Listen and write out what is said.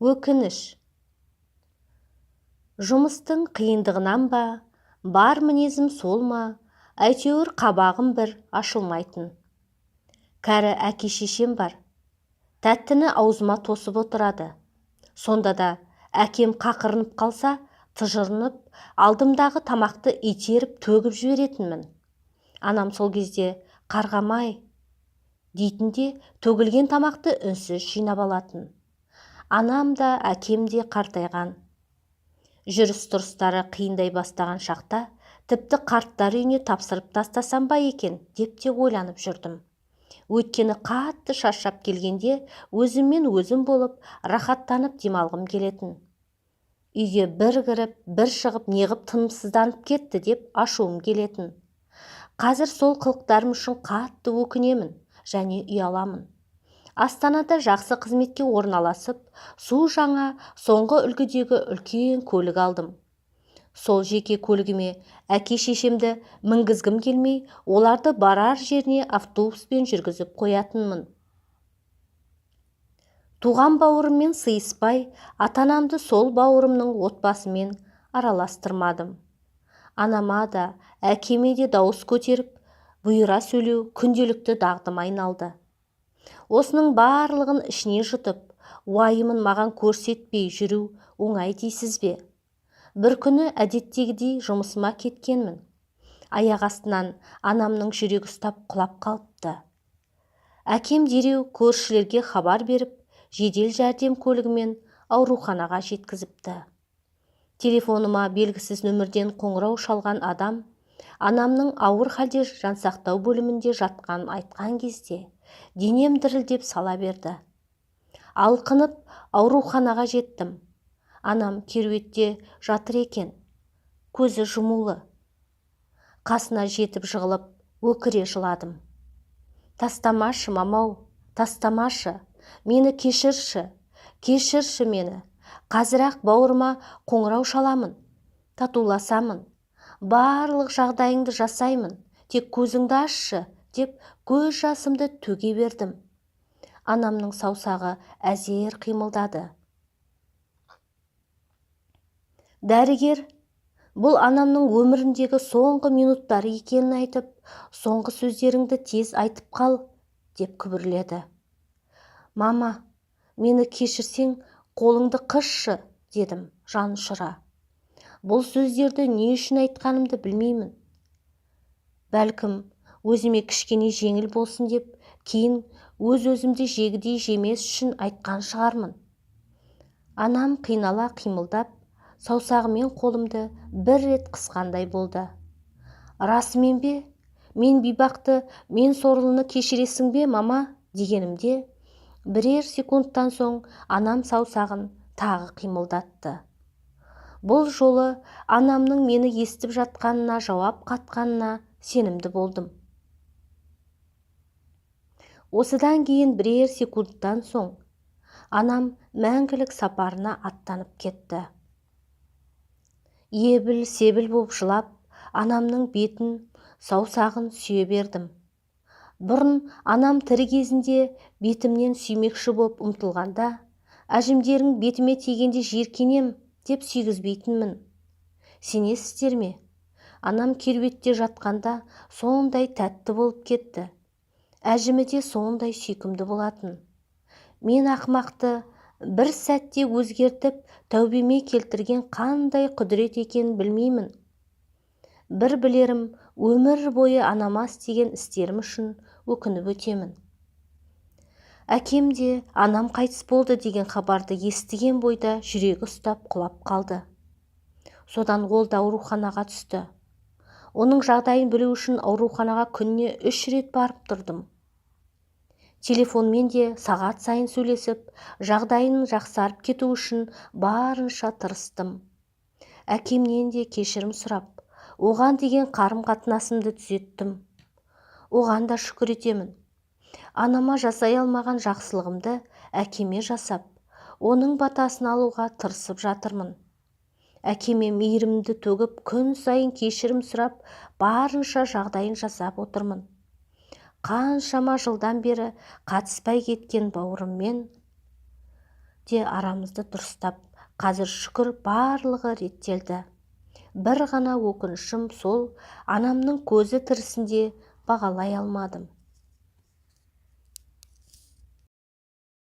Өкініш. Жұмыстың қиындығынан ба, бар мінезім сол ма, әйтеуір қабағым бір ашылмайтын. Кәрі әке-шешем бар. Тәттіні аузыма тосып отырады. Сонда да әкем қақырынып қалса, тыжырынып, алдымдағы тамақты итеріп төгіп жіберетінмін. Анам сол кезде қарғамай дейтінде төгілген тамақты үнсіз жинап алатын. Анам да әкем де қартайған. Жүріс-тұрыстары қиындай бастаған шақта, тіпті қарттар үйіне тапсырып тастасам ба екен деп те ойланып жүрдім. Өйткені қатты шаршап келгенде өзіммен өзім болып, рахаттанып демалғым келетін. Үйге бір кіріп, бір шығып неғып тынымсызданып кетті деп ашуым келетін. Қазір сол қылықтарым үшін қатты өкінемін және ұяламын. Астанада жақсы қызметке орналасып, су жаңа, соңғы үлгідегі үлкен көлік алдым. Сол жеке көлігіме әке-шешемді мінгізгім келмей, оларды барар жеріне автобуспен жүргізіп қоятынмын. Туған бауырыммен сыйыспай, ата-анамды сол бауырымның отбасымен араластырмадым. Анама да, әкеме де дауыс көтеріп, бұйыра сөйлеу күнделікті дағдыма айналды. Осының барлығын ішіне жұтып, уайымын маған көрсетпей жүру оңай дейсіз бе? Бір күні әдеттегідей жұмысыма кеткенмін. Аяқ астынан анамның жүрегі ұстап құлап қалыпты. Әкем дереу көршілерге хабар беріп, жедел жәрдем көлігімен ауруханаға жеткізіпті. Телефоныма белгісіз нөмірден қоңырау шалған адам, анамның ауыр халде жансақтау бөлімінде жатқанын айтқан кезде, денем дірілдеп сала берді. Алқынып ауруханаға жеттім. Анам керуетте жатыр екен. Көзі жұмулы. Қасына жетіп жығылып, өкіре жыладым. Тастамашы, мамау, тастамашы. Мені кешірші, кешірші мені. Қазір-ақ бауырыма қоңырау шаламын. Татуласамын. Барлық жағдайыңды жасаймын. Тек көзіңді ашшы, деп көз жасымды төге бердім. Анамның саусағы әзер қимылдады. Дәрігер, бұл анамның өміріндегі соңғы минуттары екенін айтып, соңғы сөздеріңді тез айтып қал, деп күбірледі. Мама, мені кешірсең, қолыңды қысшы, дедім жан ұшыра. Бұл сөздерді не үшін айтқанымды білмеймін. Бәлкім, өзіме кішкене жеңіл болсын деп, кейін өз-өзімді жегідей жемес үшін айтқан шығармын. Анам қинала қимылдап, саусағымен қолымды бір рет қысқандай болды. Расымен бе? Мен бейбақты, мен сорлыны кешіресің бе, мама? Дегенімде, бірер секундтан соң анам саусағын тағы қимылдатты. Бұл жолы анамның мені естіп жатқанына, жауап қатқанына сенімді болдым. Осыдан кейін бірер секундтан соң анам мәңгілік сапарына аттанып кетті. Ебіл-себіл боп жылап, анамның бетін, саусағын сүйе бердім. Бұрын анам тірі кезінде бетімнен сүймекші боп ұмтылғанда, әжімдерің бетіме тигенде жиіркенем деп сүйгізбейтінмін. Сенесіздер ме? Анам керуетте жатқанда сондай тәтті болып кетті. Әжімі де сондай сүйкімді болатын. Мен ақымақты бір сәтте өзгертіп, тәубеме келтірген қандай құдірет екенін білмеймін. Бір білерім, өмір бойы анама істеген істерім үшін өкініп өтемін. Әкем де анам қайтыс болды деген хабарды естіген бойда жүрегі ұстап құлап қалды. Содан ол да ауруханаға түсті. Оның жағдайын білу үшін ауруханаға күніне 3 рет барып тұрдым. Телефонмен де сағат сайын сөйлесіп, жағдайының жақсарып кету үшін барынша тырыстым. Әкемнен де кешірім сұрап, оған деген қарым-қатынасымды түзеттім. Оған да шүкір етемін. Анама жасай алмаған жақсылығымды әкеме жасап, оның батасын алуға тырысып жатырмын. Әкеме мейірімді төгіп, күн сайын кешірім сұрап, барынша жағдайын жасап отырмын. Қаншама жылдан бері қатыспай кеткен бауырыммен те арамызды дұрыстап, қазір шүкір барлығы реттелді. Бір ғана өкінішім сол, анамның көзі тірісінде бағалай алмадым.